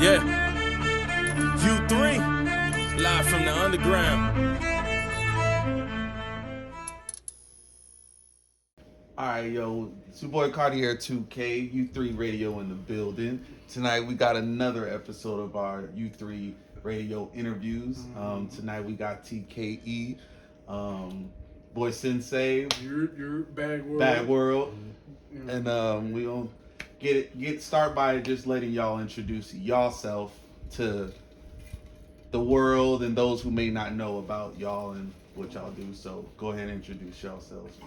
Yeah. U3, live from the underground. Alright, yo, it's your boy Cartier 2K, U3 Radio in the building. Tonight we got another episode of our U3 Radio interviews. Tonight we got TKE, Boy Sensei, Your Bad World. And we gonna get start by just letting y'all introduce y'allself to the world and those who may not know about y'all and what y'all do. So go ahead and introduce yourselves.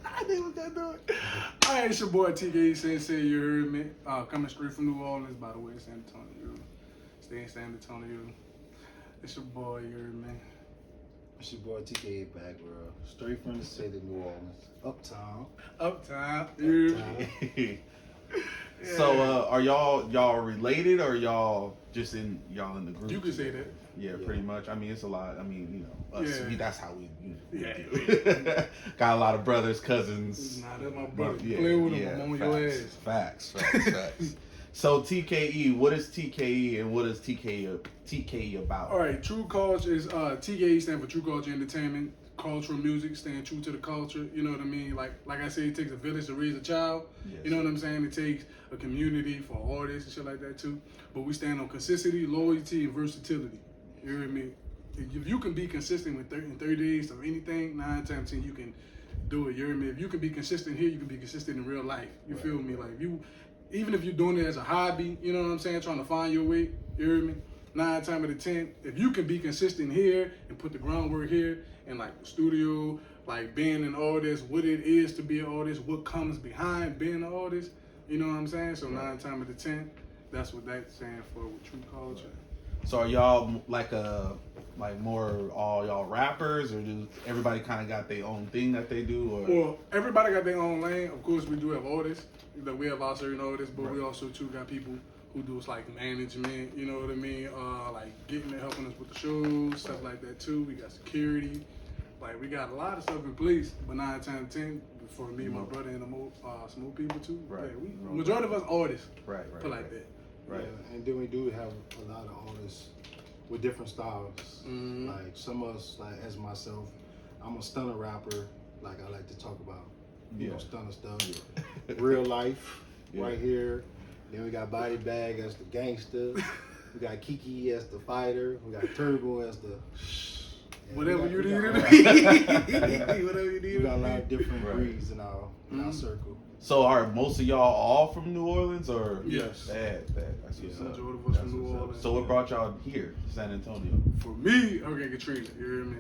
I knew what that doing. Alright, it's your boy TKE Sensei, you heard me. Coming straight from New Orleans, by the way, San Antonio. Stay in San Antonio. It's your boy, you heard me. It's your boy TKE Bad World, straight from the city of New Orleans, uptown. Yeah. So are y'all related or y'all just in the group? You can say that. Yeah, pretty much. I mean, it's a lot. I mean, you know, us, that's how we Yeah. got a lot of brothers, cousins. Nah, that's my brother. Yeah, Play with him, yeah, I'm on your ass. Facts. So TKE, what is TKE and what is TKE about? All right, True Culture is TKE stand for True Culture Entertainment. Cultural music, staying true to the culture. You know what I mean? Like I said, it takes a village to raise a child. Yes. You know what I'm saying? It takes a community for artists and shit like that too. But we stand on consistency, loyalty, and versatility. You hear me? If you can be consistent with 30 days of anything, 9 times 10 you can do it. You hear me? If you can be consistent here, you can be consistent in real life. You feel me? Like even if you're doing it as a hobby, you know what I'm saying? Trying to find your way. You hear me? 9 times out of 10, if you can be consistent here and put the groundwork here and like the studio, like being an artist, what it is to be an artist, what comes behind being an artist, you know what I'm saying? So 9 times out of 10, that's what that's saying for with True Culture. So are y'all like more all y'all rappers, or do everybody kind of got their own thing that they do? Or? Well, everybody got their own lane. Of course, we do have artists. That we have our certain artists, but we also too got people who do like management. You know what I mean? Like getting and helping us with the shows, stuff like that too. We got security. Like we got a lot of stuff in place. But 9 times 10 for me, my brother, and the smooth people too. Right. Yeah, we majority of us artists. Right. Put like that. Right. Yeah, and then we do have a lot of artists with different styles. Like some of us, like as myself, I'm a stunner rapper. Like I like to talk about, you know, stunner stuff, real life, right here. Then we got Body Bag as the gangster. We got Kiki as the fighter. We got Turbo as the whatever you need to be. Whatever you need. We got a lot of different breeds in our circle. So are most of y'all all from New Orleans, or? Yes. Bad. That's what's up. Majority of us from New Orleans. So what brought y'all here, San Antonio? For me, Hurricane Katrina, you hear me?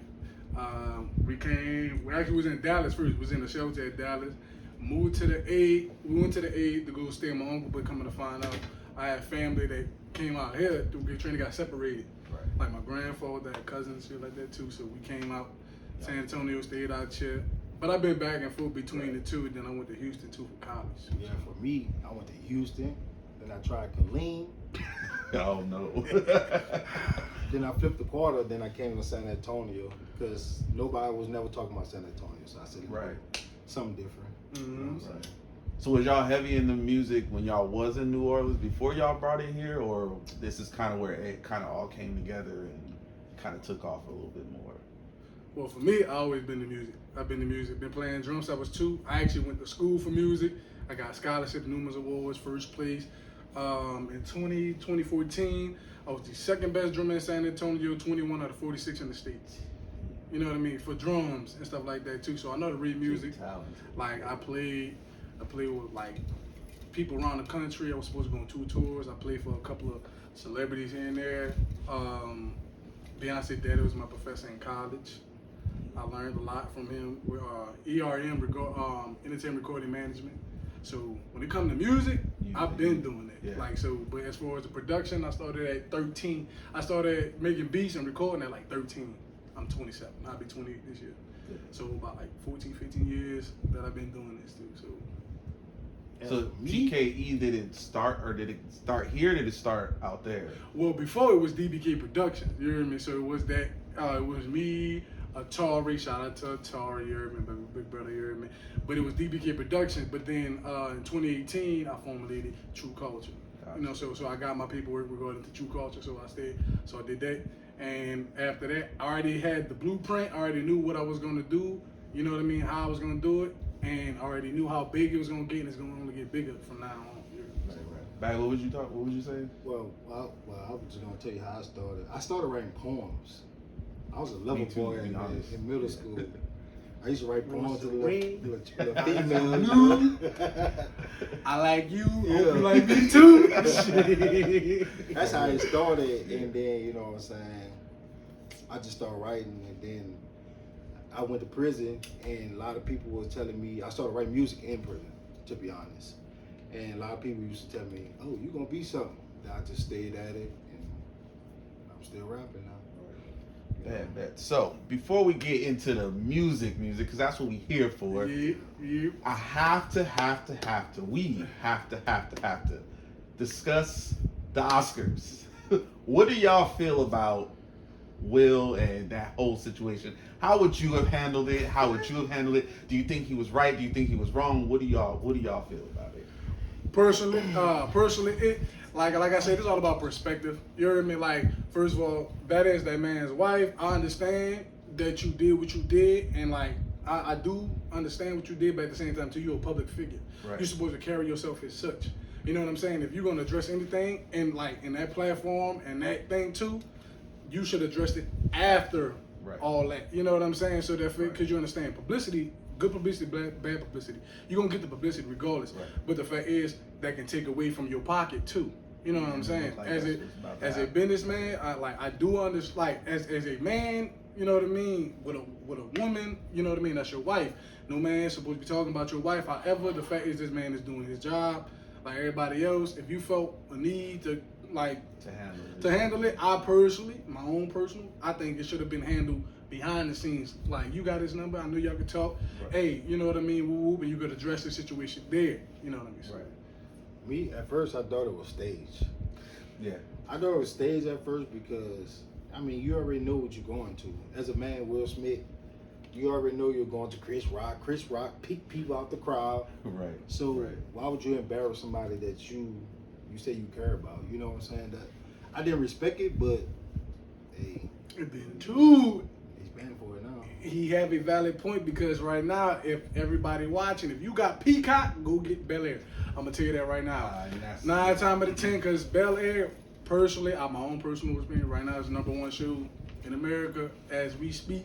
We actually was in Dallas first. We was in the shelter at Dallas. Moved to the A. We went to the A to go stay with my uncle, but coming to find out, I had family that came out here through Katrina, got separated. Right. Like my grandfather had cousins, shit like that too. So we came out, San Antonio, stayed out here. But I've been back and forth between the two. Then I went to Houston too for college. Yeah, for me, I went to Houston. Then I tried Killeen. Oh no. Then I flipped the quarter. Then I came to San Antonio because nobody was never talking about San Antonio. So I said, something different. Right. So was y'all heavy in the music when y'all was in New Orleans before y'all brought it here, or this is kind of where it kind of all came together and kind of took off a little bit more? Well, for me, I always been in music. I've been in music, been playing drums since I was 2. I actually went to school for music. I got scholarship, numerous awards, first place. In 2014, I was the second best drummer in San Antonio, 21 out of 46 in the States. You know what I mean? For drums and stuff like that too. So I know to read music. Like I played with like people around the country. I was supposed to go on 2 tours. I played for a couple of celebrities here and there. Beyonce Daddy was my professor in college. I learned a lot from him with ERM, Entertainment Recording Management. So when it comes to music, I've been doing it. Yeah. Like so, but as far as the production, I started at 13. I started making beats and recording at like 13. I'm 27. I'll be 28 this year. Yeah. So about like 14, 15 years that I've been doing this too. So TKE, did it start here? Or did it start out there? Well, before it was DBK Productions. You hear me? So it was that. It was me, Atari, shout out to Atari, you heard me, big brother, you heard me. But it was DBK Productions. But then in 2018, I formulated True Culture. You know, so I got my paperwork regarding to True Culture, so I stayed. So I did that, and after that, I already had the blueprint. I already knew what I was gonna do. You know what I mean? How I was gonna do it, and I already knew how big it was gonna get, and it's gonna only get bigger from now on. Bag, what would you say? Well, I was just gonna tell you how I started. I started writing poems. I was a lover boy in middle school. I used to write poems to the female. I like you. Yeah. Hope you like me too. That's how it started, and then you know what I'm saying. I just started writing, and then I went to prison, and a lot of people were telling me I started writing music in prison. To be honest, and a lot of people used to tell me, "Oh, you're gonna be something." I just stayed at it, and I'm still rapping now. Bet. So before we get into the music, because that's what we're here for, yeah. I have to. We have to discuss the Oscars. What do y'all feel about Will and that whole situation? How would you have handled it? Do you think he was right? Do you think he was wrong? What do y'all feel about it? Personally, it like I said, it's all about perspective. You heard me? Like, first of all, that is that man's wife. I understand that you did what you did, and like I do understand what you did, but at the same time, too, you're a public figure. Right. You're supposed to carry yourself as such. You know what I'm saying? If you're gonna address anything in that platform and that thing too, you should address it after all that. You know what I'm saying? So that because you understand publicity. Good publicity, bad publicity. You're going to get the publicity regardless. Right. But the fact is, that can take away from your pocket too. You know what I'm saying? Like as a businessman, I do understand, like, as a man, you know what I mean, with a woman, you know what I mean, that's your wife. No man is supposed to be talking about your wife. However, the fact is this man is doing his job like everybody else. If you felt a need to handle it, I personally, I think it should have been handled behind the scenes. Like, you got his number, I knew y'all could talk. Right. Hey, you know what I mean, woo-woo, and you could address the situation there. You know what I mean? Right. Me, at first, I thought it was staged. Yeah. I thought it was staged at first because, I mean, you already know what you're going to. As a man, Will Smith, you already know you're going to Chris Rock. Chris Rock pick people out the crowd. Right. So why would you embarrass somebody that you say you care about? You know what I'm saying? That I didn't respect it, but hey. And then too, he's paying for it now. He have a valid point, because right now, if everybody watching, if you got Peacock, go get Bel Air. I'm gonna tell you that right now. 9 times out of 10, because Bel Air, personally, my own personal opinion, right now is the #1 show in America as we speak.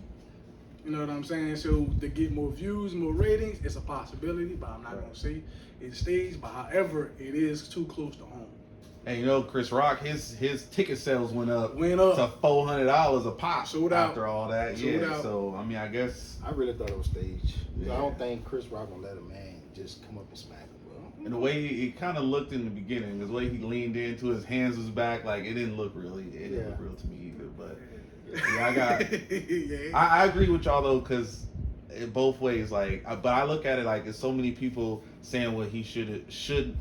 You know what I'm saying? So to get more views, more ratings, it's a possibility, but I'm not gonna say it stays. But however, it is too close to home. And you know, Chris Rock, his ticket sales went up to $400 a pop after all that. So I mean, I guess I really thought it was staged. Yeah. I don't think Chris Rock gonna let a man just come up and smack him. And the way it kind of looked in the beginning, the way he leaned into, his hands was back, like it didn't look real to me either. But I agree with y'all though, because both ways, like, but I look at it like there's so many people saying what he should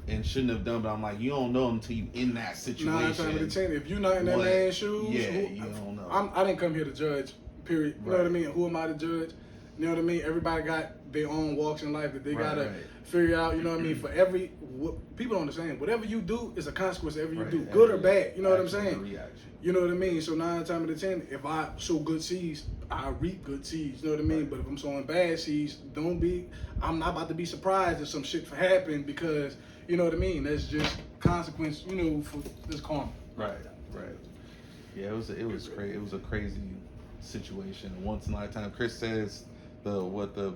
and shouldn't have done, but I'm like, you don't know until you in that situation. 9 times out of 10, if you're not in that man's shoes, you don't know. I didn't come here to judge. Period. You know what I mean? Who am I to judge? You know what I mean? Everybody got their own walks in life that they gotta figure out. You know what I mean? For people don't understand. Whatever you do is a consequence. Whatever you do, good or bad. You know what I'm saying? You know what I mean? So 9 times out of 10, if I sow good seeds, I reap good seeds. You know what I mean? But if I'm sowing bad seeds, I'm not about to be surprised if some shit happen, because you know what I mean. That's just consequence. You know, for this karma. Right. Yeah, it was crazy. It was a crazy situation. Once in a lifetime. Chris says the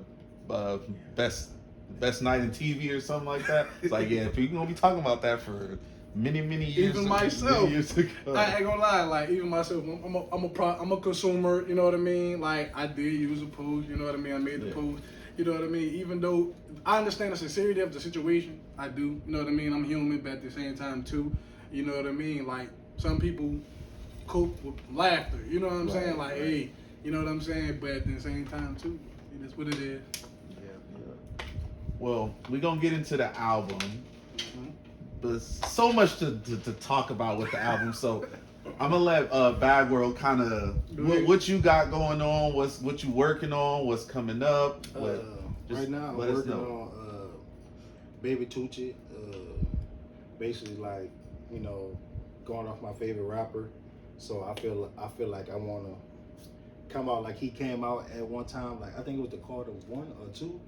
best night in TV or something like that. It's like, yeah, people gonna be talking about that for many years. Even myself, years ago. I ain't gonna lie. Like, even myself, I'm a consumer. You know what I mean? Like, I did use a post. You know what I mean? I made the post. You know what I mean? Even though I understand the sincerity of the situation, I do. You know what I mean? I'm human, but at the same time too, you know what I mean? Like, some people cope with laughter. You know what I'm saying? Like, hey, you know what I'm saying? But at the same time too, that's what it is. Yeah. Well, we're gonna get into the album. There's so much to talk about with the album, so I'm gonna let Bad World kind of what you got going on, what you working on, what's coming up. Right now, I'm working on Baby Tucci. Basically, like you know, going off my favorite rapper. So I feel like I want to come out like he came out at one time. Like I think it was the Carter 1 or 2.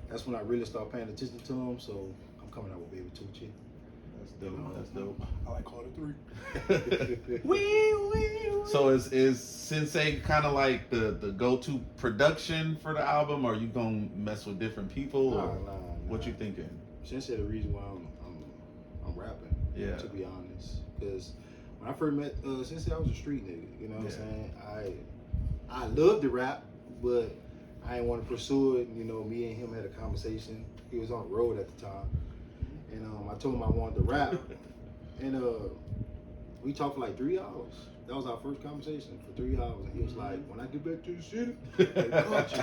That's when I really started paying attention to him. So I'm coming out with Baby Tucci. That's dope. That's dope. I like Carter 3. So is Sensei kind of like the go-to production for the album, or you gonna mess with different people, or Nah. what you thinking? Sensei the reason why I'm rapping. Yeah. To be honest, because when I first met Sensei, I was a street nigga. You know what I'm saying? I loved the rap, but I didn't want to pursue it. You know, me and him had a conversation. He was on the road at the time, and I told him I wanted to rap, and we talked for like 3 hours. That was our first conversation for 3 hours, and he was like, "When I get back to the city, I got you."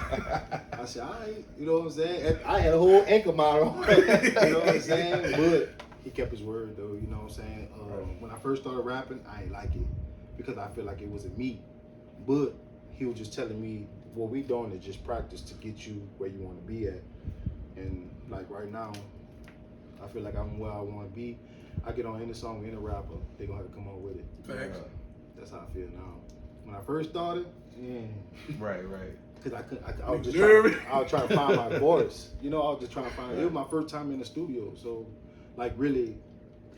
I said, "All right," you know what I'm saying? And I had a whole ankle monitor, you know what I'm saying? But he kept his word, though. You know what I'm saying? When I first started rapping, I ain't like it because I feel like it wasn't me, but he was just telling me, what we doing is just practice to get you where you want to be at. And like right now, I feel like I'm where I want to be. I get on any song, any rapper, they gonna have to come up with it. Facts. That's how I feel now. When I first started, Right. because I was trying to find my voice. You know, I was just trying to find it. It was my first time in the studio, so like really,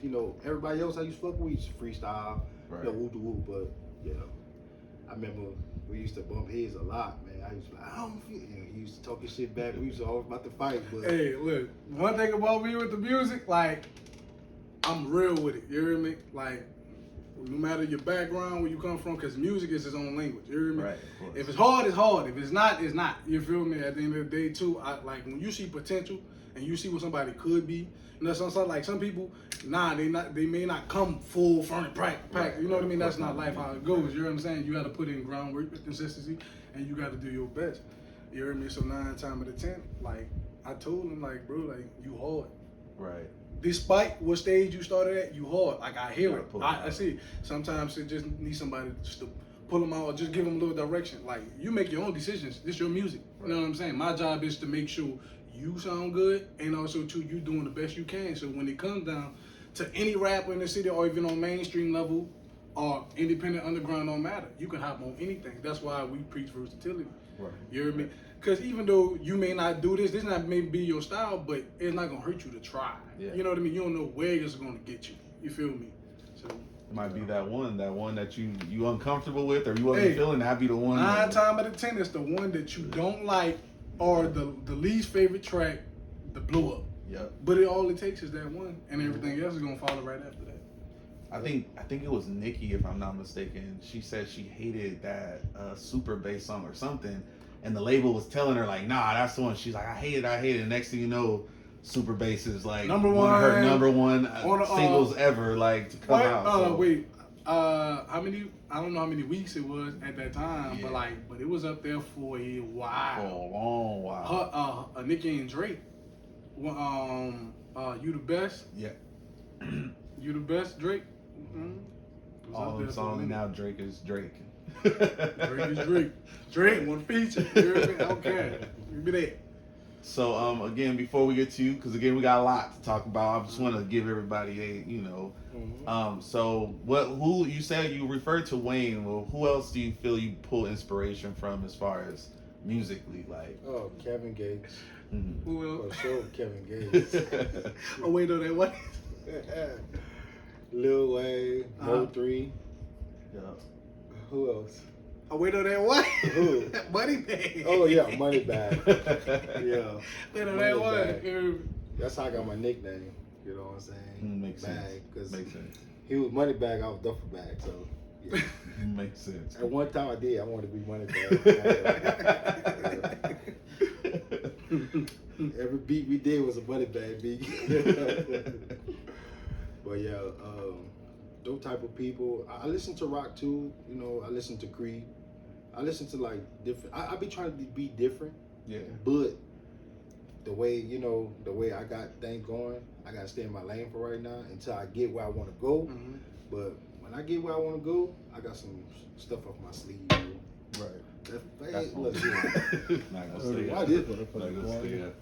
you know, everybody else I used to fuck with, we used to freestyle, Right. you know, woo, but you know, I remember we used to bump heads a lot, man. I used to be like, I don't feel, you know, he used to talk his shit back. We used to always about to fight, but Hey, look, one thing about me with the music, like, I'm real with it, you hear me? Like, no matter your background, where you come from, because music is its own language, you hear me? Right. If it's hard, it's hard. If it's not, it's not. You feel me? At the end of the day, too, like, when you see potential and you see what somebody could be, you know, some people, they may not come full front pack. You know what I mean? That's not life how it goes. You know what I'm saying? You got to put in groundwork with consistency, and you got to do your best. You hear me? So 9 times out of 10, like I told him, like, bro, like, you hard. Right. Despite what stage you started at, you hard. Like, I hear it. Pull I see. Sometimes it just needs somebody just to pull them out or just give them a little direction. Like, you make your own decisions. This your music. You know what I'm saying? My job is to make sure you sound good, and also too, you doing the best you can. So when it comes down to any rapper in the city, or even on mainstream level, or independent underground, don't matter. You can hop on anything. That's why we preach versatility. Right. You hear me? Because even though you may not do this not may be your style, but it's not gonna hurt you to try. Yeah. You know what I mean? You don't know where it's gonna get you. You feel me? So It might be that one that you uncomfortable with, or you wasn't feeling. That be the one. 9 times out of 10, it's the one that you don't like, or the least favorite track, the blow up. Yep. But all it takes is that one, and everything else is gonna follow right after that. I think it was Nikki, if I'm not mistaken. She said she hated that super bass song or something, and the label was telling her like, nah, that's the one. She's like, I hate it. Next thing you know, super bass is like Number one of her one. number one On, singles ever, like to come out. So. Wait. How many? I don't know how many weeks it was at that time, Yeah. but it was up there for a while. For a long while. Nicki and Drake. You the best. Yeah. You the best, Drake. Mm-hmm. All them songs now, Drake is Drake. Drake is Drake. Drake one feature. You hear me? Okay. Give me that. So again, before we get to you, because again we got a lot to talk about. I just want to give everybody a So who you said you referred to Wayne? Well, who else do you feel you pull inspiration from as far as musically, like? Oh, Kevin Gates. Mm-hmm. Who else? For sure, Kevin Gates. Oh wait, no, that what? Lil Wayne, Mo 3. Yeah. Who else? Oh wait, no, that what? Who? Moneybag. Oh yeah, Moneybag. Yeah. Wait, no, that what? Moneybag. That's how I got my nickname. You know what I'm saying? Makes sense. Because Makes sense. he was Moneybag, I was Duffel Bag. So yeah. Makes sense. At one time I did. I wanted to be Moneybag. Every beat we did was a Moneybag beat. But yeah, those type of people. I listen to rock too. You know, I listen to Creed. I listen to like different. I be trying to be different. Yeah. But the way I got things going, I gotta stay in my lane for right now until I get where I want to go. Mm-hmm. But when I get where I want to go, I got some stuff off my sleeve. Bro. Right. That's look, Not gonna stay why up. this Not motherfucker? gonna stay up.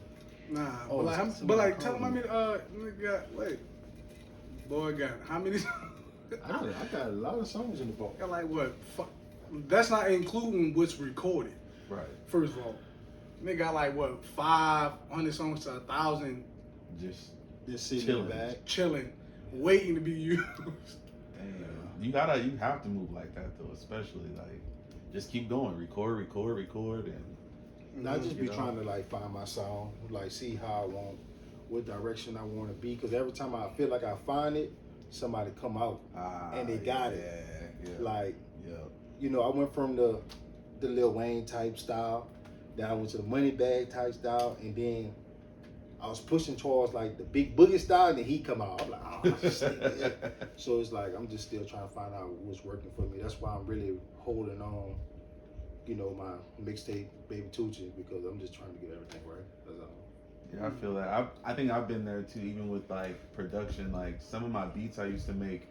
Nah, Oh, but like tell him how many nigga got wait. Boy, got how many? I got a lot of songs in the vault. Got like what? That's not including what's recorded. Right. First of all, they got like what 500 songs to 1,000 Just sitting chilling. in the back. chilling, waiting to be used. Damn. You have to move like that though, especially like just keep going, record, and I just be you know? trying to like find my sound, like see how I want, what direction I want to be. Because every time I feel like I find it, somebody come out and they got it. Yeah. Like, yeah. you know, I went from the Lil Wayne type style, then I went to the Money Bag type style, and then I was pushing towards like the Big Boogie style, and then he come out. I'm like, oh, shit. So it's like I'm just still trying to find out what's working for me. That's why I'm really holding on, you know, my mixtape Baby Tucci, because I'm just trying to get everything right. That's all. Yeah, I feel that. I think I've been there too, even with like production. Like some of my beats I used to make,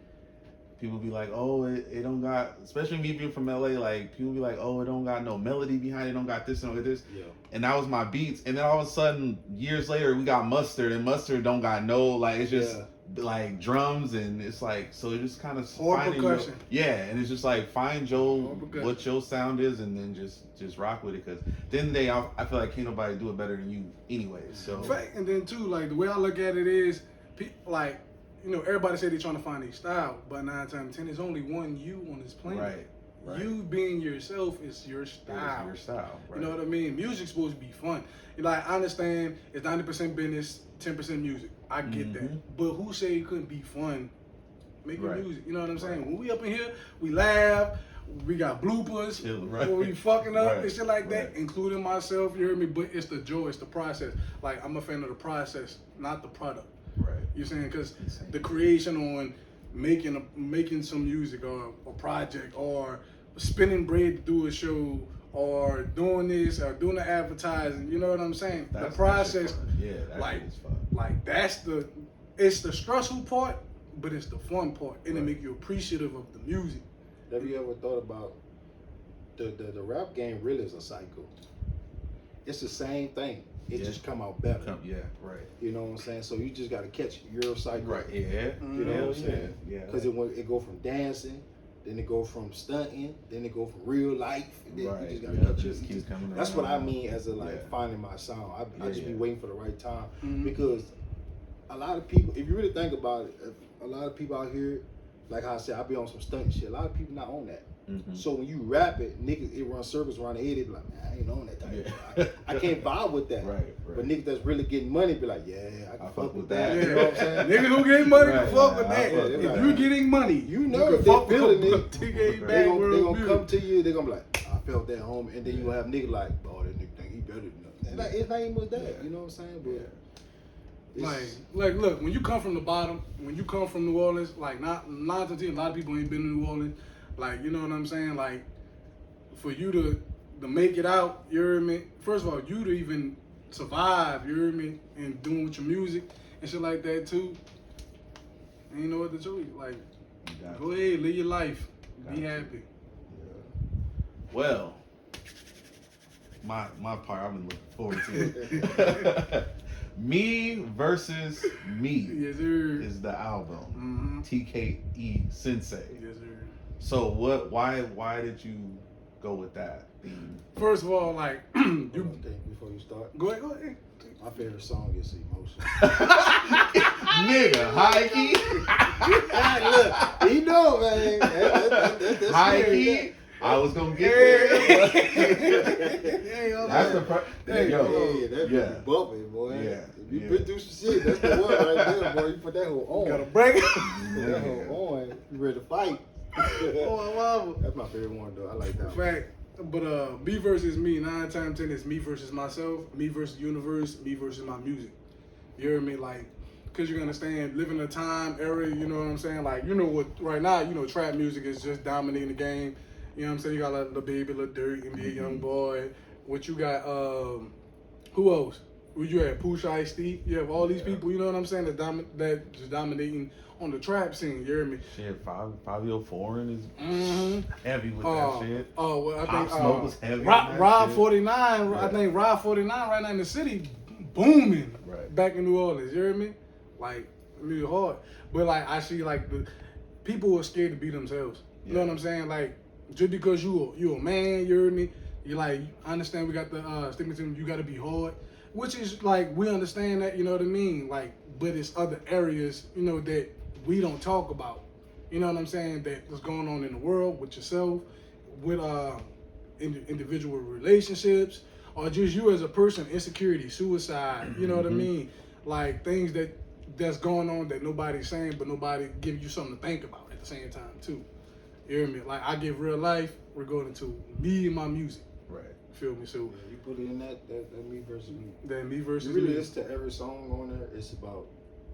people be like, oh, it don't got, especially me being from LA, like people be like, oh, it don't got no melody behind it, don't got this and this. Yeah. And that was my beats. And then all of a sudden, years later, we got Mustard, and Mustard don't got no, like it's just like drums, and it's like, so it just kind of percussion. And it's just like find what your sound is, and then just rock with it. Because at the end of the day, I feel like can't nobody do it better than you anyway. So Fact, and then too, like the way I look at it is, like, you know, everybody say they're trying to find their style, but 9 times out of 10, there's only one you on this planet. Right. You being yourself is your style. It's your style. Right. You know what I mean? Music's supposed to be fun. Like, I understand it's 90% business, 10% music. I get that. But who said it couldn't be fun making music? You know what I'm saying? When we up in here, we laugh, we got bloopers, when we fucking up and shit like that, including myself, you heard me? But it's the joy, it's the process. Like, I'm a fan of the process, not the product. Right. You saying? Because the creation on making some music or a project or spending bread to do a show or doing this or doing the advertising, you know what I'm saying? The process, that is fun. Like it's the stressful part, but it's the fun part, and it make you appreciative of the music. Have you ever thought about the rap game really is a cycle? It's the same thing. It just come out better. You know what I'm saying? So you just got to catch your cycle. Right. Yeah. You know what I'm saying? Yeah. Because it go from dancing, then it go from stunting, then it go from real life. And then you just got to catch just keep coming. That's what I mean as finding my sound. I just be waiting for the right time because a lot of people, if you really think about it, a lot of people out here, like how I said, I be on some stunting shit. A lot of people not on that. So when you rap it, niggas, it runs circles around the head. They be like, man, I ain't on that type of shit. I can't vibe with that. But niggas that's really getting money be like, yeah, I can fuck with that. You know what I'm saying? Niggas who getting money can fuck with that. If you're getting money, you know if they feeling it, TKE they gonna come to you. They gonna be like, I felt that, homie. And then you gonna have niggas like, oh, that nigga think he better than us. It's not even with that. You know what I'm saying? But like, look, when you come from the bottom, when you come from New Orleans, like, not a lot of people ain't been to New Orleans. Like, you know what I'm saying? Like, for you to make it out, you hear me? First of all, you to even survive, you hear me? And doing with your music and shit like that too. Ain't know what to tell you. Like, go ahead, live your life. Be happy. Well, my part I've been looking forward to. Me versus Me is the album. TKE Sensei. Yes, sir. So why did you go with that theme? First of all, like before you start, go ahead. My favorite song is Emotion. Nigga, high key. Look, you know, man. That's high key. I was gonna get there. That's the part. That bumping, boy. Yeah. If you been through some shit, that's the one right there, boy. You put that hoe on. Gotta break it. That hoe on. You ready to fight? That's my favorite one, though. I like that. Fact. But me versus me, 9 times 10 is me versus myself, me versus the universe, me versus my music. You hear me? Like, cause you understand, living in a time, era, you know what I'm saying? Like, you know what, right now, you know, trap music is just dominating the game. You know what I'm saying? You got like Lil Baby, Lil Durk, NBA Young Boy. What you got, who else? Where you at? Pusha Ice-T. You have all these people, you know what I'm saying, that just dominating on the trap scene, you hear me? Shit, Fabio Foreign is heavy with that shit. Oh, well, I think Smoke was heavy. Rob 49, I think Rob 49 right now in the city booming back in New Orleans, you hear me? Like, music hard. But like I see like the people are scared to be themselves. You know what I'm saying? Like just because you a man, you heard me. You like I understand we got the stigmatism. You got to be hard, which is like we understand that. You know what I mean? Like, but it's other areas that we don't talk about. You know what I'm saying? That's going on in the world with yourself, with individual relationships, or just you as a person, insecurity, suicide. You know what I mean? Like things that's going on that nobody's saying, but nobody giving you something to think about at the same time too. You hear me? Like I give real life regarding to me and my music. Right. Feel me? So you put it in that me versus me. That me versus you really me. listen to every song on there. It's about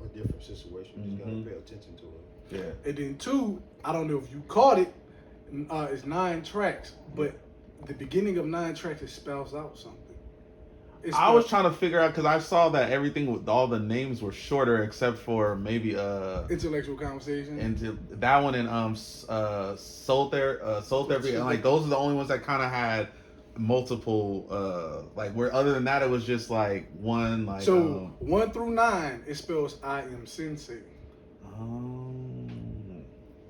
a different situation. You just gotta pay attention to it. Yeah. And then 2, I don't know if you caught it. It's 9 tracks, but the beginning of 9 tracks it spells out something. I was trying to figure out because I saw that everything with all the names were shorter except for maybe intellectual conversation and that one and soul therapy and like those are the only ones that kind of had multiple like where other than that it was just like one like so 1 through 9 it spells I am sensei.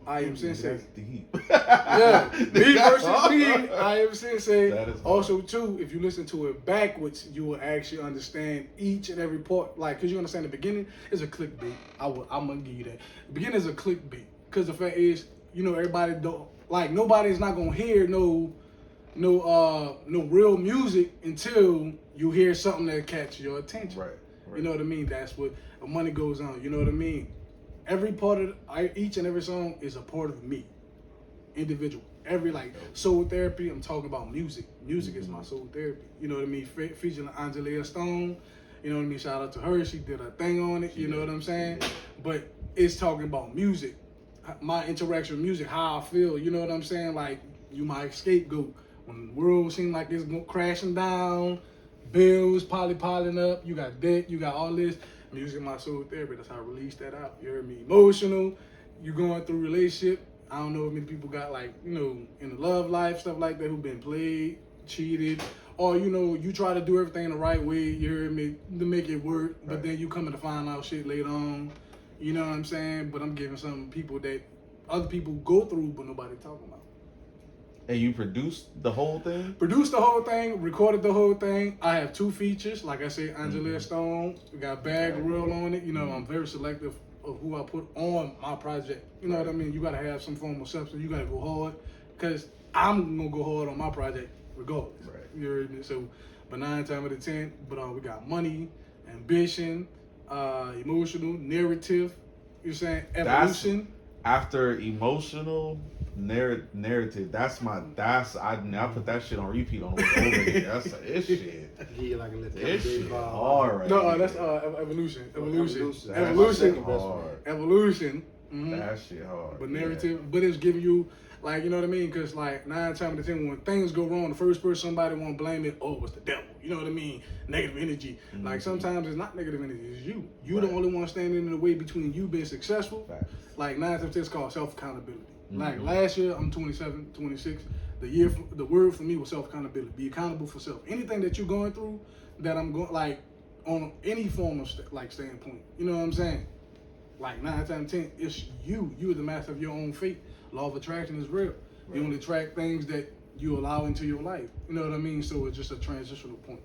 I am sensei. That's deep. Yeah, me versus me. I am sensei. That is hard. Also, too, if you listen to it backwards, you will actually understand each and every part. Like, cause you understand the beginning is a clickbait. I'm gonna give you that. The beginning is a clickbait. Cause the fact is, everybody don't like nobody's not gonna hear no real music until you hear something that catches your attention. Right. You know what I mean? That's what money goes on. You know what I mean? Every part of each and every song is a part of me, individual. Every like soul therapy, I'm talking about music. Music is my soul therapy. You know what I mean? Featuring Angelia Stone. You know what I mean? Shout out to her. She did her thing on it. You know what I'm saying? But it's talking about music, my interaction with music, how I feel. You know what I'm saying? Like you my scapegoat when the world seems like it's crashing down, bills piling up. You got debt. You got all this. Music, my soul therapy. That's how I release that out. You heard me? Emotional. You going through relationship. I don't know if many people got like, in the love life, stuff like that, who've been played, cheated, or, you try to do everything the right way, you heard me, to make it work, but then you coming to find out shit later on. You know what I'm saying? But I'm giving some people that other people go through, but nobody talking about. And you produced the whole thing? Produced the whole thing, recorded the whole thing. I have 2 features. Like I said, Angelia Stone. We got Bag Real on it. I'm very selective of who I put on my project. You know what I mean? You got to have some form of substance. You got to go hard. Because I'm going to go hard on my project regardless. Right. You heard me? So, but 9 times out of 10, but we got money, ambition, emotional, narrative. You're saying evolution. After emotional narrative, I put that shit on repeat on the way over here. That's it's shit. Yeah, like a little This shit hard right No, here. that's evolution. Evolution. Hard. Evolution. Mm-hmm. That shit hard. But narrative, but it's giving you, like, you know what I mean? Because, like, 9 times out of 10, when things go wrong, the first person somebody want to blame it, it's the devil. You know what I mean? Negative energy. Mm-hmm. Like, sometimes it's not negative energy, it's you. You the only one standing in the way between you being successful. Facts. Like, 9 times 10 is called self-accountability. Mm-hmm. Like, last year, I'm 27, 26. The word for me was self-accountability. Be accountable for self. Anything that you're going through that I'm going, like, on any form of, standpoint. You know what I'm saying? Like 9 times 10, it's you. You're the master of your own fate. Law of attraction is real. Right. You only attract things that you allow into your life. You know what I mean? So it's just a transitional point.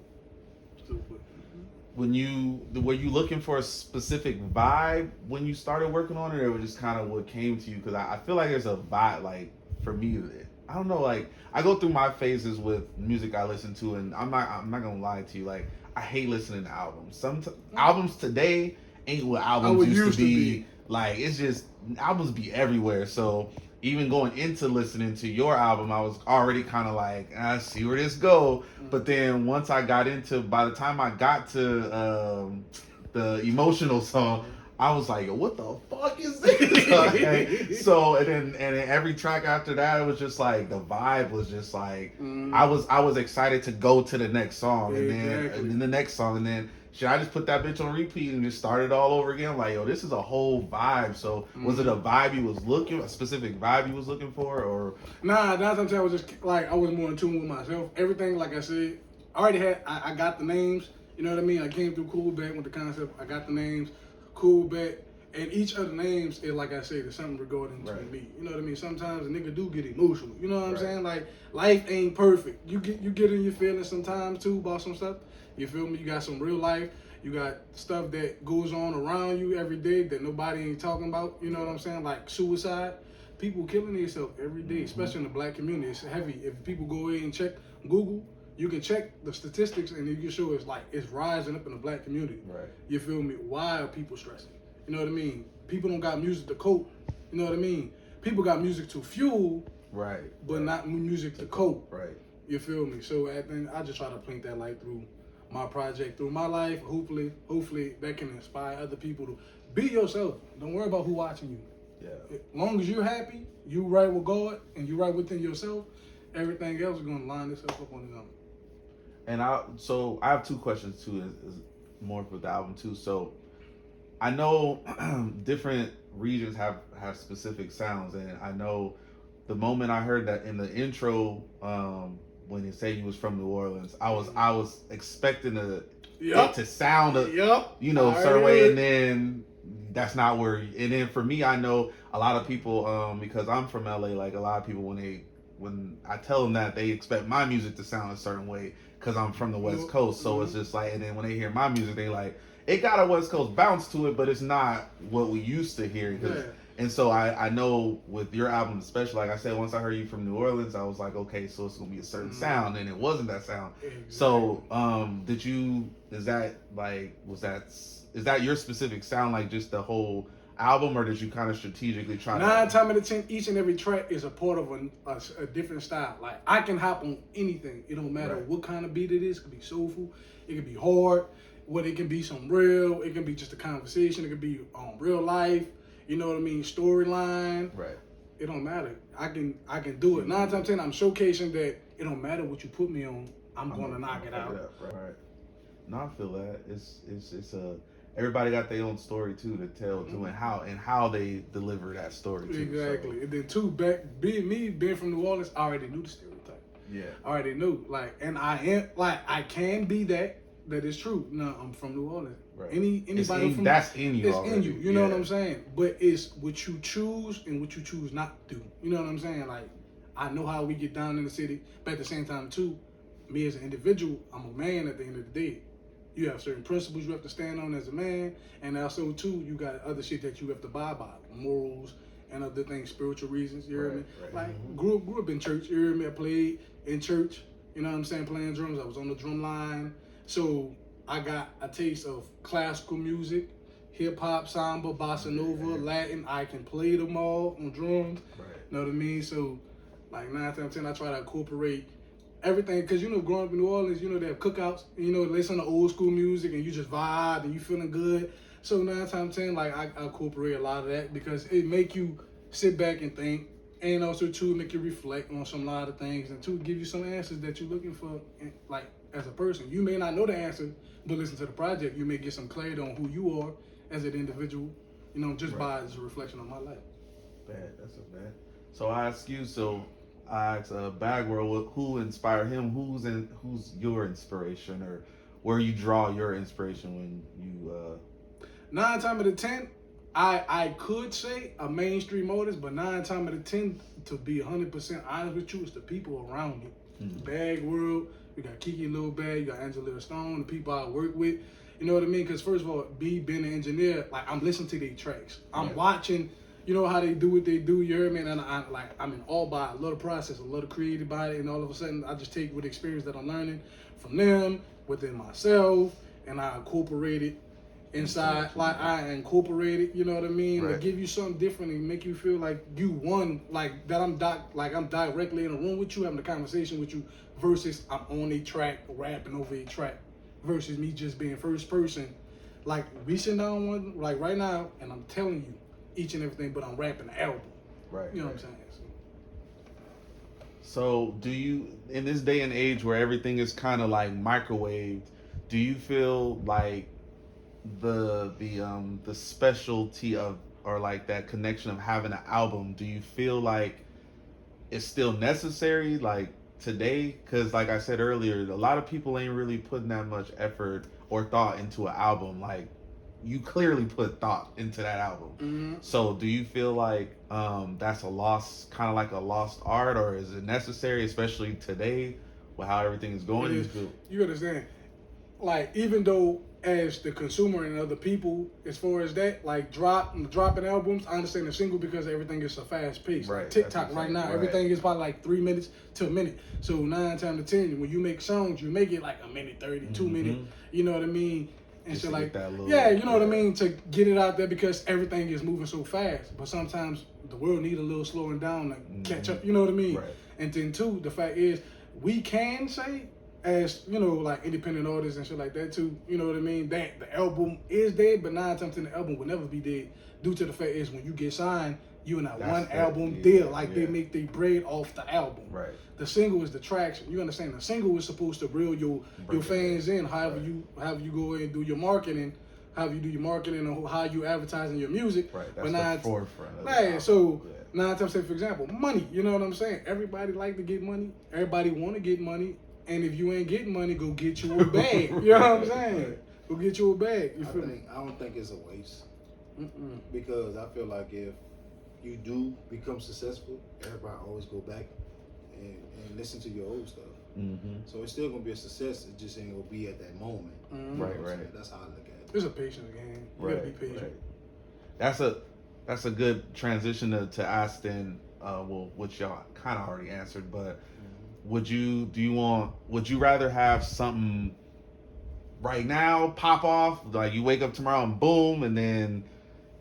Were you looking for a specific vibe when you started working on it, or was just kind of what came to you? Because I feel like there's a vibe, like for me, I don't know, like I go through my phases with music I listen to, and I'm not gonna lie to you, like I hate listening to albums. Some albums today ain't what albums used to be. Like it's just albums be everywhere. So even going into listening to your album, I was already kind of like, I see where this go. But then once I got into, by the time I got to the emotional song, I was like, what the fuck is this? Like, so and then every track after that, it was just like the vibe was just like I was excited to go to the next song, and then the next song, and then should I just put that bitch on repeat and just start it all over again? Like, yo, this is a whole vibe. So was it a vibe you was a specific vibe you was looking for, or? Nah, that's what I'm saying. I was just like, I was more in tune with myself. Everything, like I said, I got the names. You know what I mean? I came through Cool Bet with the concept. I got the names. Cool Bet. And each of the names, is like I said, is something regarding to Right. me. You know what I mean? Sometimes a nigga do get emotional. You know what I'm Right. saying? Like, life ain't perfect. You get in your feelings sometimes too about some stuff. You feel me? You got some real life. You got stuff that goes on around you every day that nobody ain't talking about. You know what I'm saying? Like suicide. People killing themselves every day, especially in the black community. It's heavy. If people go in and check Google, you can check the statistics and you can show it's rising up in the black community. Right. You feel me? Why are people stressing? You know what I mean? People don't got music to cope. You know what I mean? People got music to fuel, Right. but right. not music to cope. Right. You feel me? So I just try to paint that light through my project, through my life. Hopefully that can inspire other people to be yourself. Don't worry about who watching you. Yeah. As long as you're happy, you right with God, and you right within yourself, everything else is gonna line itself up on its own. And I have two questions too. Is more for the album too. So I know different regions have specific sounds, and I know the moment I heard that in the intro, when he said he was from New Orleans, I was expecting it to sound a certain way, and then that's not where. And then for me, I know a lot of people because I'm from LA. Like a lot of people when I tell them that, they expect my music to sound a certain way because I'm from the West Coast. So it's just like, and then when they hear my music, they like, it got a West Coast bounce to it, but it's not what we used to hear. And so I know with your album, especially, like I said, once I heard you from New Orleans, I was like, okay, so it's gonna be a certain sound, and it wasn't that sound. Exactly. So is that your specific sound, like just the whole album, or did you kind of strategically try 9 times out of 10, each and every track is a part of a different style. Like, I can hop on anything. It don't matter what kind of beat it is. It could be soulful. It could be hard. It can be some real. It can be just a conversation. It could be real life. You know what I mean? Storyline. Right. It don't matter. I can do it. 9 times out of 10, I'm showcasing that it don't matter what you put me on. I'm gonna knock it out. Right. No, I feel that. It's everybody got their own story too to tell too, and how they deliver that story too. Exactly. So. And then being from New Orleans, I already knew the stereotype. Yeah. I already knew. Like, and I can be that. That is true. No, I'm from New Orleans. Right. Anybody from that's in you. It's already. in you. You know what I'm saying? But it's what you choose and what you choose not to do. You know what I'm saying? Like, I know how we get down in the city, but at the same time too, me as an individual, I'm a man at the end of the day. You have certain principles you have to stand on as a man, and also too, you got other shit that you have to abide by, morals and other things, spiritual reasons. You hear me? Right. Like, grew up in church. You hear me? I played in church. You know what I'm saying? Playing drums. I was on the drum line. So I got a taste of classical music, hip hop, samba, bossa nova, Latin. I can play them all on drums. Right. You know what I mean? So, like 9 times out of 10, I try to incorporate everything, because growing up in New Orleans, they have cookouts, listen to old school music, and you just vibe and you feeling good. So 9 times out of 10, like, I incorporate a lot of that because it make you sit back and think, and also too make you reflect on some lot of things, and to give you some answers that you're looking for, like, as a person. You may not know the answer, but listen to the project, you may get some clarity on who you are as an individual, just by as a reflection on my life. Bad. That's a bad. So I ask you. I asked Bagworld, who inspired him? Who's your inspiration, or where you draw your inspiration when you? 9 times out of 10, I could say a mainstream artist, but 9 times out of 10, to be 100% honest with you, it's the people around me. Bagworld, you got Kiki Lil Bag, you got Angela Stone, the people I work with. You know what I mean? Because first of all, being an engineer, like, I'm listening to their tracks. I'm watching. You know how they do what they do, you hear me? And I'm in awe by it. I love the process, I love the creative by it, and all of a sudden I just take what experience that I'm learning from them, within myself, and I incorporate it inside. Like, I incorporate it, you know what I mean? Right. To give you something different and make you feel like you won, like that I'm directly in a room with you, having a conversation with you, versus I'm on a track, rapping over a track, versus me just being first person. Like, we sitting down one, like right now, and I'm telling you each and everything, but I'm rapping the album. Right. You know what I'm saying? So do you, in this day and age where everything is kind of like microwaved, do you feel like the specialty of, or like that connection of having an album, do you feel like it's still necessary like today? Because like I said earlier, a lot of people ain't really putting that much effort or thought into an album. Like, you clearly put thought into that album. Mm-hmm. So do you feel like that's a lost, kind of like a lost art, or is it necessary, especially today with how everything is going? It is. You understand? Like, even though as the consumer and other people, as far as that, like dropping albums, I understand the single because everything is so fast paced. Right. Like TikTok right now, everything is about like 3 minutes to a minute. So 9 times to 10, when you make songs, you make it like a minute 30, 2 minutes. You know what I mean? And Just so like, that little, you know what I mean, to get it out there because everything is moving so fast. But sometimes the world need a little slowing down to catch up. You know what I mean? Right. And then too, the fact is, we can say, as you know, like independent artists and shit like that too, you know what I mean, that the album is dead, but 9 times 10 the album will never be dead due to the fact is when you get signed, you in that one album deal, like they make their bread off the album. Right. The single is the traction. You understand? The single is supposed to reel your fans in. However you go in and do your marketing, however you do your marketing, or how you advertising your music. Right. That's the forefront of right. So 9 times 10, for example, money. You know what I'm saying? Everybody like to get money. Everybody want to get money. And if you ain't getting money, go get you a bag. You know what I'm saying? Go get you a bag. You feel me? I don't think it's a waste. Because I feel like if you do become successful, everybody always go back and listen to your old stuff. So it's still gonna be a success. It just ain't gonna be at that moment. Right. That's how I look at it. It's a patience game. You gotta be patient. Right. That's a good transition to ask then. Which y'all kind of already answered, but would you rather have something right now pop off, like you wake up tomorrow and boom, and then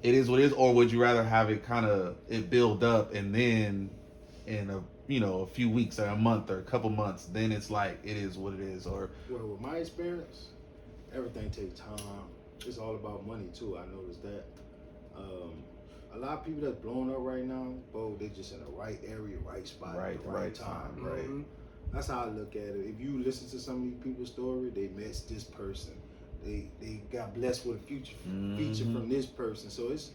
it is what it is, or would you rather have it kind of build up and then in a few weeks or a month or a couple months, then it's like it is what it is? Or well, with my experience, everything takes time. It's all about money too. I noticed that. A lot of people that's blowing up right now, bro, they just in the right area, right spot, at the right time. Right. That's how I look at it. If you listen to some of these people's story, they met this person. They got blessed with a feature from this person. So it's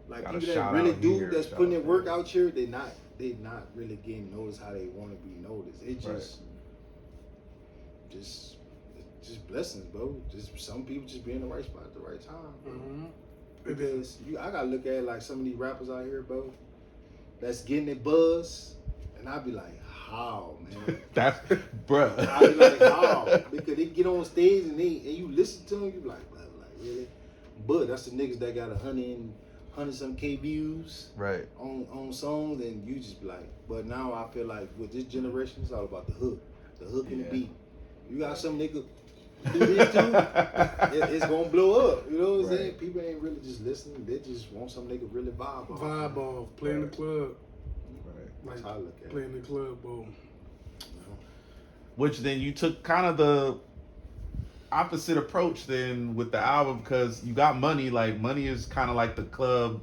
like people that really do that's putting their work out here, they not really getting noticed how they want to be noticed. It just blessings, bro. Just some people just be in the right spot at the right time. Because I gotta look at it like some of these rappers out here, bro, that's getting it buzz, and I be like, how, man? That's bruh. I be like, how? Because they get on stage and you listen to them, you be like, really? But that's the niggas that got 100 some K views on songs, and you just be like, but now I feel like with this generation, it's all about the hook and the beat. You got some nigga do this too, it's gonna blow up. You know what I'm saying? People ain't really just listening; they just want some nigga really vibe off, play in the club. Like, that's how I look at it. Play in the club, boom. Which then you took kind of the opposite approach then with the album, because you got money. Like money is kind of like the club.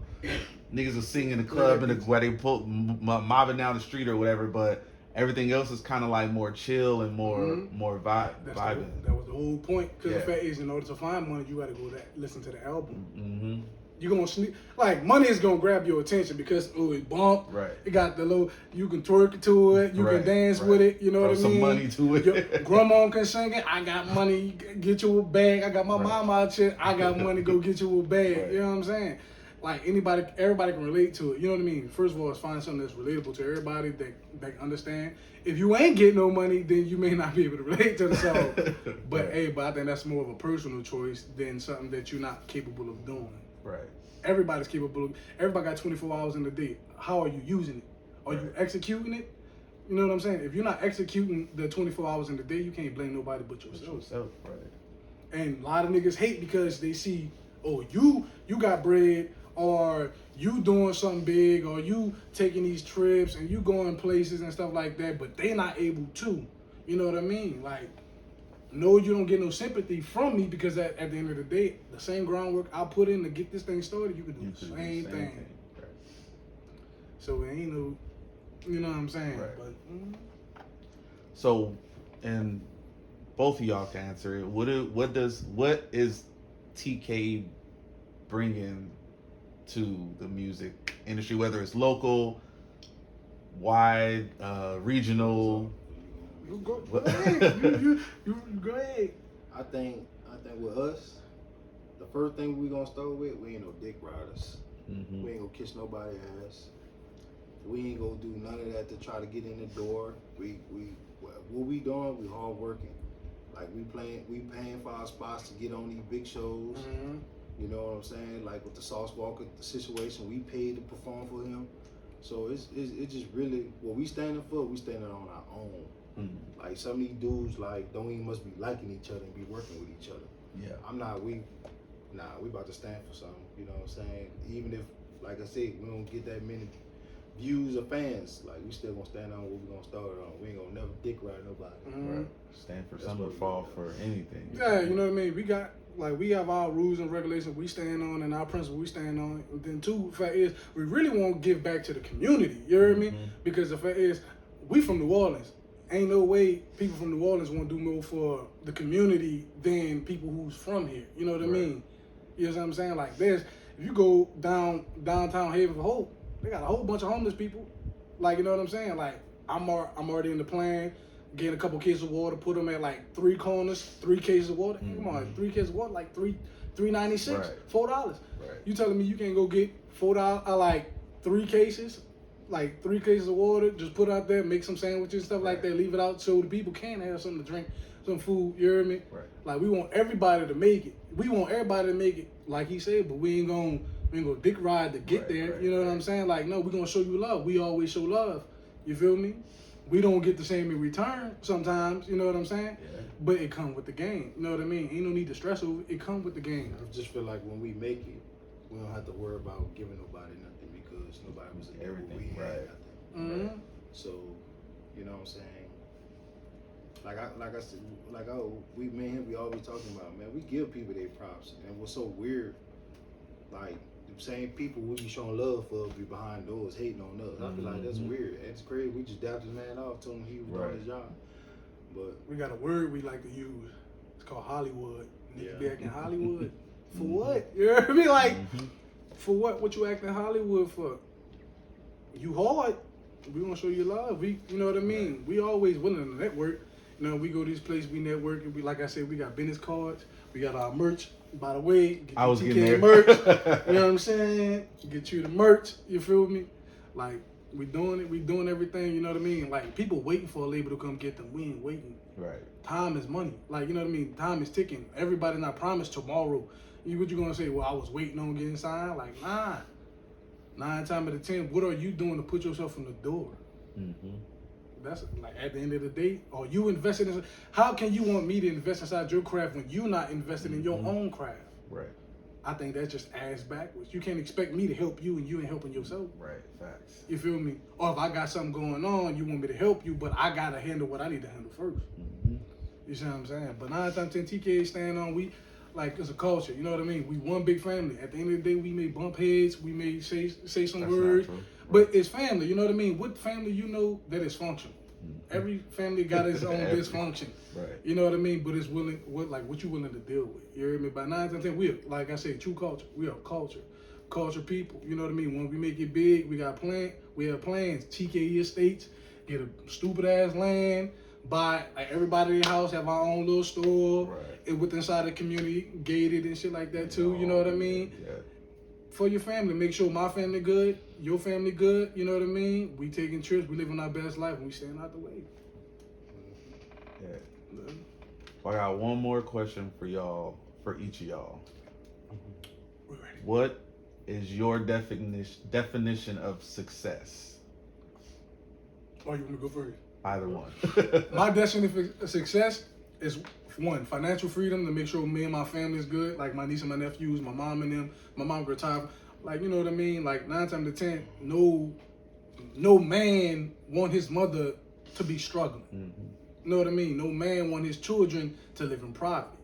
Niggas are singing in the club and where they mobbing down the street or whatever, but everything else is kind of like more chill and more vibing. That was the whole point. Because the fact is, in order to find money, you got to go listen to the album. You're gonna sneak, like money is gonna grab your attention because it bump. Right. It got the little, you can twerk to it, you can dance with it. You know what I mean? Some money to it. Your grandma can sing it. I got money, get you a bag. I got my mama out here. I got money, go get you a bag. You know what I'm saying? Like everybody can relate to it. You know what I mean? First of all, it's find something that's relatable to everybody that understand. If you ain't getting no money, then you may not be able to relate to the song. But I think that's more of a personal choice than something that you're not capable of doing. Right. Everybody's capable. Everybody got 24 hours in the day. How are you using it? Are you executing it? You know what I'm saying? If you're not executing the 24 hours in the day, you can't blame nobody but yourself. Right. And a lot of niggas hate because they see, oh, you got bread, or you doing something big, or you taking these trips and you going places and stuff like that, but they not able to. You know what I mean? Like, no, you don't get no sympathy from me because at the end of the day, the same groundwork I put in to get this thing started, you can do the same thing. Right. So it ain't no, you know what I'm saying? Right. But, So, and both of y'all can answer it. What is TKE bringing to the music industry, whether it's local, wide, regional? You go ahead. You go ahead. I think with us, the first thing we gonna start with, we ain't no dick riders. Mm-hmm. We ain't gonna kiss nobody's ass. We ain't gonna do none of that to try to get in the door. What we doing? We hard working. Like we paying for our spots to get on these big shows. Mm-hmm. You know what I'm saying? Like with the Sauce Walker situation, we paid to perform for him. So it's just really what we standing for. We standing on our own. Mm-hmm. Like some of these dudes like don't even must be liking each other and be working with each other. Yeah. I'm not. We about to stand for something. You know what I'm saying? Even if, like I said, we don't get that many views or fans, like we still gonna stand on what we gonna start on. We ain't gonna never dick ride nobody. Mm-hmm. Right. Stand for something or fall for anything. Yeah, you know what I mean? We have our rules and regulations we stand on and our principles we stand on. And then two, the fact is, we really want to give back to the community. You hear me? Because the fact is, we from New Orleans. Ain't no way people from New Orleans want to do more for the community than people who's from here. You know what I mean? You know what I'm saying? Like if you go downtown Haven for Hope, they got a whole bunch of homeless people. Like, you know what I'm saying? Like I'm already in the plan. Get a couple cases of water, put them at like 3 corners, 3 cases of water. Mm-hmm. Come on, 3 cases of water, like $3.96, Right. $4. Right. You telling me you can't go get $4, like 3 cases, like 3 cases of water, just put out there, make some sandwiches, stuff like that, leave it out so the people can have something to drink, some food. You hear me? Right. Like we want everybody to make it. We want everybody to make it, like he said, but we ain't gonna dick ride to get there. Right, you know what I'm saying? Like no, we gonna show you love. We always show love. You feel me? We don't get the same in return sometimes, you know what I'm saying? Yeah. But it come with the game, you know what I mean? Ain't no need to stress over it. It come with the game. I just feel like when we make it, we don't have to worry about giving nobody nothing because nobody was there when Everything, we had right. nothing. Mm-hmm. So, you know what I'm saying? Me and him, we always talking about, man, we give people their props. And what's so weird, like, the same people we be showing love for be behind doors hating on us. I feel like that's weird. It's crazy. We just dapped this man off, told him he was doing his job. But We got a word we like to use. It's called Hollywood. Yeah. Niggas be acting Hollywood. For what? You hear me? Like, for what? What you acting Hollywood for? You hard. We gonna show you love. You know what I mean? Right. We always willing to network. You know, we go to this place, we network, and like I said, we got business cards. We got our merch. By the way, get I was TKE getting there. merch. You know what I'm saying? Get you the merch. You feel me? Like, we doing it. We doing everything. You know what I mean? Like, people waiting for a label to come get them. We ain't waiting. Right. Time is money. Like, you know what I mean? Time is ticking. Everybody not promised tomorrow. What you gonna say? Well, I was waiting on getting signed. Like, nah. 9 times out of 10, what are you doing to put yourself in the door? Mm-hmm. That's like at the end of the day, are you invested in? How can you want me to invest inside your craft when you're not invested in your own craft? Right. I think that's just ass backwards. You can't expect me to help you and you ain't helping yourself. Right. Facts. You feel me? Or if I got something going on, you want me to help you, but I gotta handle what I need to handle first. Mm-hmm. You see what I'm saying? But 9 times 10, TKE stand on. We like it's a culture. You know what I mean? We one big family. At the end of the day, we may bump heads. We may say some That's words, natural. but it's family. You know what I mean? What family you know that is functional? Every family got its own dysfunction. Right. You know what I mean? But it's willing, what you willing to deal with. You hear me? By 9 times 10, we are, like I said, true culture. We are culture people. You know what I mean? When we make it big, we have plans. TKE estates, get a stupid ass land, buy like everybody in the house, have our own little store, Right. and with inside the community, gated and shit like that too. You know what I mean? Yeah. For your family, make sure my family good, your family good. You know what I mean? We taking trips, we living our best life, and we staying out the way. Yeah. Well, I got one more question for y'all, for each of y'all. We're ready. What is your definition of success? Oh, you want to go first? Either one. My definition of success is one, financial freedom to make sure me and my family is good, like my niece and my nephews, my mom and them. My mom retired. Like, you know what I mean? Like 9 times out of 10, no man want his mother to be struggling. Mm-hmm. You know what I mean? No man want his children to live in poverty.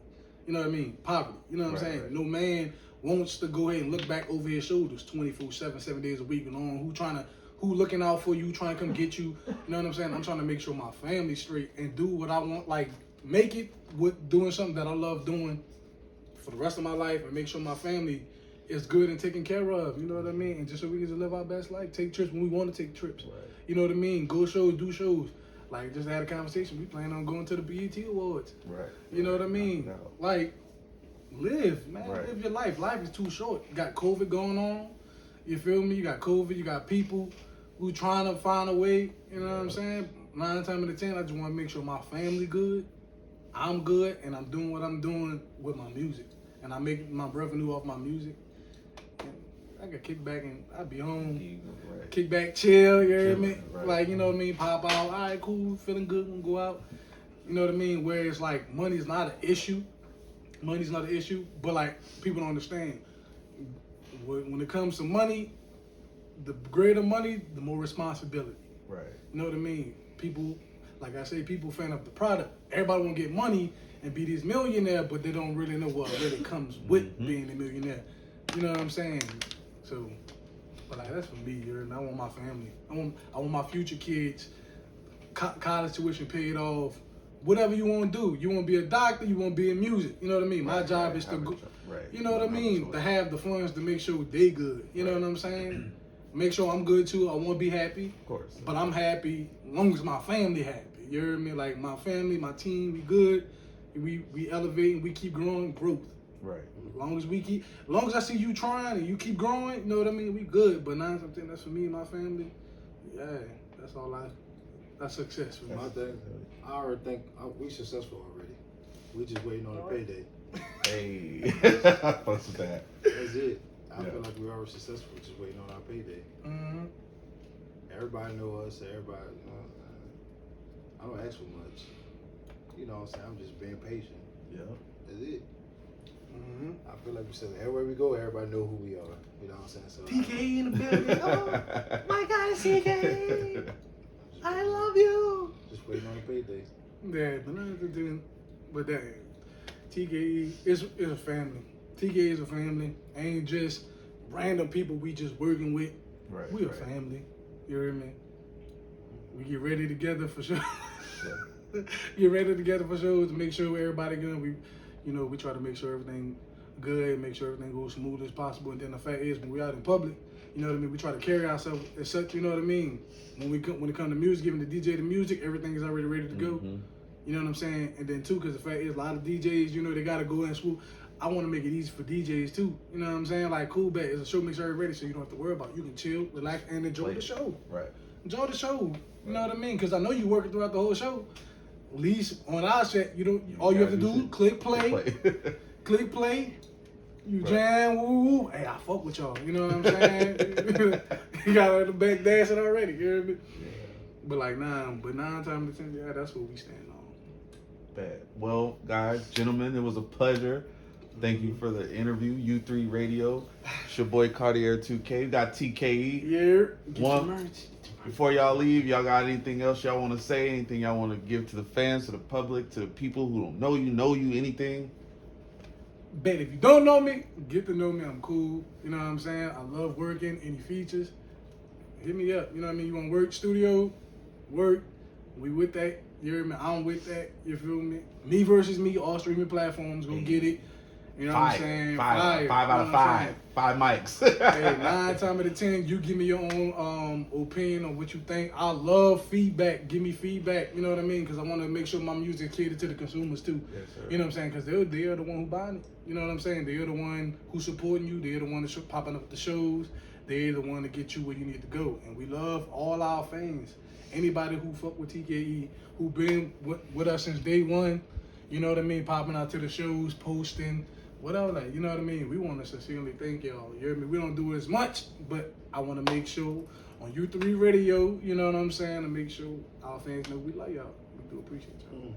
You know what I mean? Poverty. You know what I'm saying? Right. No man wants to go ahead and look back over his shoulders 24/7, 7 days a week, and on who looking out for you, trying to come get you. You know what I'm saying? I'm trying to make sure my family's straight and do what I want, like make it with doing something that I love doing for the rest of my life and make sure my family is good and taken care of. You know what I mean? And just so we can just live our best life, take trips when we want to take trips. Right. You know what I mean? Go shows, do shows. Like just had a conversation. We plan on going to the BET Awards. Right. You know what I mean? No. Like live, man. Right. Live your life. Life is too short. You got COVID going on. You feel me? You got COVID. You got people who trying to find a way. You know what I'm saying? 9 times out of 10, I just want to make sure my family good, I'm good, and I'm doing what I'm doing with my music. And I make my revenue off my music. And I can kick back and I be home, kick back, chill, you hear me? Right. Like, you know what I mean? Pop out, all right, cool, feeling good, gonna go out. You know what I mean? Where it's like money's not an issue. Money's not an issue, but like people don't understand. When it comes to money, the greater money, the more responsibility. Right. You know what I mean? People, like I say, people fan of the product. Everybody want to get money and be this millionaire, but they don't really know what really comes with being a millionaire. You know what I'm saying? So, but like that's for me. I want my family. I want my future kids college tuition paid off. Whatever you want to do. You want to be a doctor, you want to be in music. You know what I mean? My job is to go, you know what I mean? To have the funds to make sure they good. You know what I'm saying? Make sure I'm good too. I want to be happy. Of course. But I'm happy as long as my family happy. You hear me? Like my family, my team, we good. We elevate and we keep growing, growth. Right. As long as I see you trying and you keep growing, you know what I mean? We good. But 9 times 10, that's for me and my family. Yeah, that's success for me. My thing, I already think we successful already. We just waiting on the payday. Hey, what's that? That's it. I feel like we're already successful, just waiting on our payday. Mm-hmm. Everybody know us. Everybody, I don't ask for much. You know what I'm saying? I'm just being patient. Yeah. That's it. Mm-hmm. I feel like we said everywhere we go, everybody know who we are. You know what I'm saying? So TKE in the building. Oh, my God, TKE. I love you. just waiting on the payday. Yeah, but nothing to do. But that TKE is a family. TKE is a family. Ain't just random people we just working with. Right. We a family. You hear me? We get ready together for sure. Get ready together for shows to make sure everybody good. We try to make sure everything good, make sure everything goes smooth as possible. And then the fact is, when we out in public, you know what I mean, we try to carry ourselves as such. You know what I mean? When it comes to music, giving the DJ the music, everything is already ready to go. Mm-hmm. You know what I'm saying? And then too, because the fact is, a lot of DJs, they gotta go in school. I want to make it easy for DJs too. You know what I'm saying? Like, cool, bet it's a show makes everybody ready, so you don't have to worry about it. You can chill, relax, and enjoy the show. Right. Enjoy the show. You know what I mean? Because I know you working throughout the whole show. At least on our set, all you have to do, click play. Click play. You jam, woo. Hey, I fuck with y'all. You know what I'm saying? You got the back dancing already. You hear me? Yeah. But like 9 times out of 10, that's what we stand on. Bad. Well, guys, gentlemen, it was a pleasure. Thank you for the interview. U3 Radio. It's your boy Cartier 2K. We got TKE. Yeah. Get One. your merch. Before y'all leave, y'all got anything else y'all want to say? Anything y'all want to give to the fans, to the public, to the people who don't know you, anything? Bet if you don't know me, get to know me. I'm cool. You know what I'm saying? I love working. Any features, hit me up. You know what I mean? You want work, studio, work. We with that. You hear me? I'm with that. You feel me? Me versus me, all streaming platforms. Go get it. You know what I'm saying? Five out of 5. 5 mics. Hey, 9 times out of 10, you give me your own opinion on what you think. I love feedback. Give me feedback. You know what I mean? Because I want to make sure my music catered to the consumers too. Yes, sir. You know what I'm saying? Because they're the one who buying it. You know what I'm saying? They're the one who supporting you. They're the one that's popping up at the shows. They're the one to get you where you need to go. And we love all our fans. Anybody who fuck with TKE, who been with us since day one. You know what I mean? Popping out to the shows, posting. Whatever, like, you know what I mean? We want to sincerely thank y'all. You hear me? We don't do as much, but I want to make sure on U3 Radio, you know what I'm saying, to make sure our fans know we like y'all. We do appreciate y'all.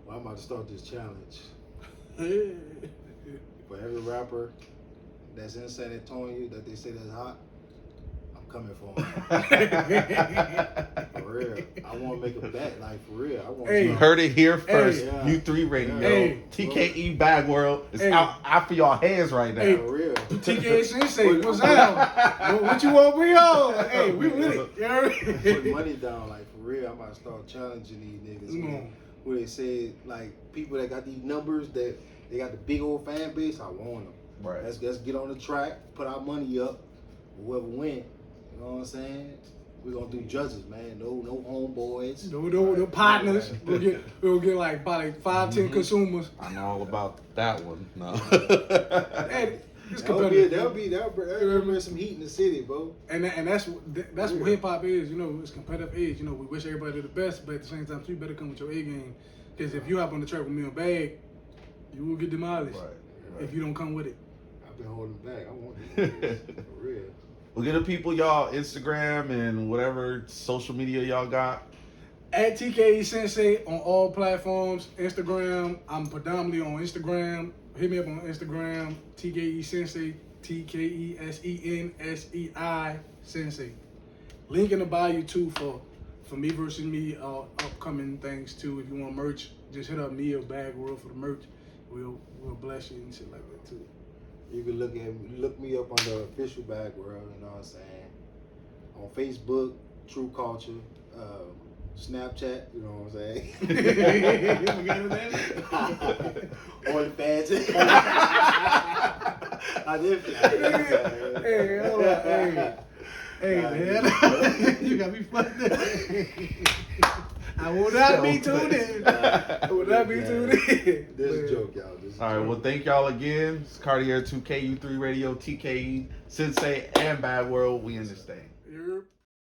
Well, I'm about to start this challenge. For every rapper that's in San Antonio that they say that's hot, I'm coming for them. For real. I want to make a bet, like, for real. I want You heard it here first. Yeah. U3 Radio. Hey. TKE Bag World is out after y'all hands right now. Hey. For real. TKE Sensei, what's up? What you want me on? Hey, we with it. You heard me? Put money down, like, for real. I'm about to start challenging these niggas. Where they say, like, people that got these numbers, that they got the big old fan base, I want them. Right. Let's get on the track, put our money up, whoever win. You know what I'm saying? We're gonna do judges, man. No homeboys. No partners. We'll get like probably 5-10 consumers. I know all about that one. No. And it's competitive. That'll bring some heat in the city, bro. And that's what hip hop is. You know, it's competitive age. You know, we wish everybody the best, but at the same time, you better come with your A game. Because if you hop on the track with me on Bag, you will get demolished. Right. If you don't come with it. I've been holding back. I want this for real. We'll get the people y'all Instagram and whatever social media y'all got. At TKE Sensei on all platforms. Instagram, I'm predominantly on Instagram. Hit me up on Instagram, TKE Sensei, TKESENSEI Sensei. Link in the bio too for me versus me upcoming things too. If you want merch, just hit up me or Bag World for the merch. We'll bless you and shit like that too. You can look me up on the official Bag World, you know what I'm saying? On Facebook, True Culture, Snapchat, you know what I'm saying? You forgot his name? OnlyFans. I did. Hey, man. You got me fucked up. I will not be tuned in. I will not be tuned in. This is a joke, y'all. All right, well, thank y'all again. It's Cartier 2KU3 Radio, TKE, Sensei, and Bad World. We in this thing. Yep.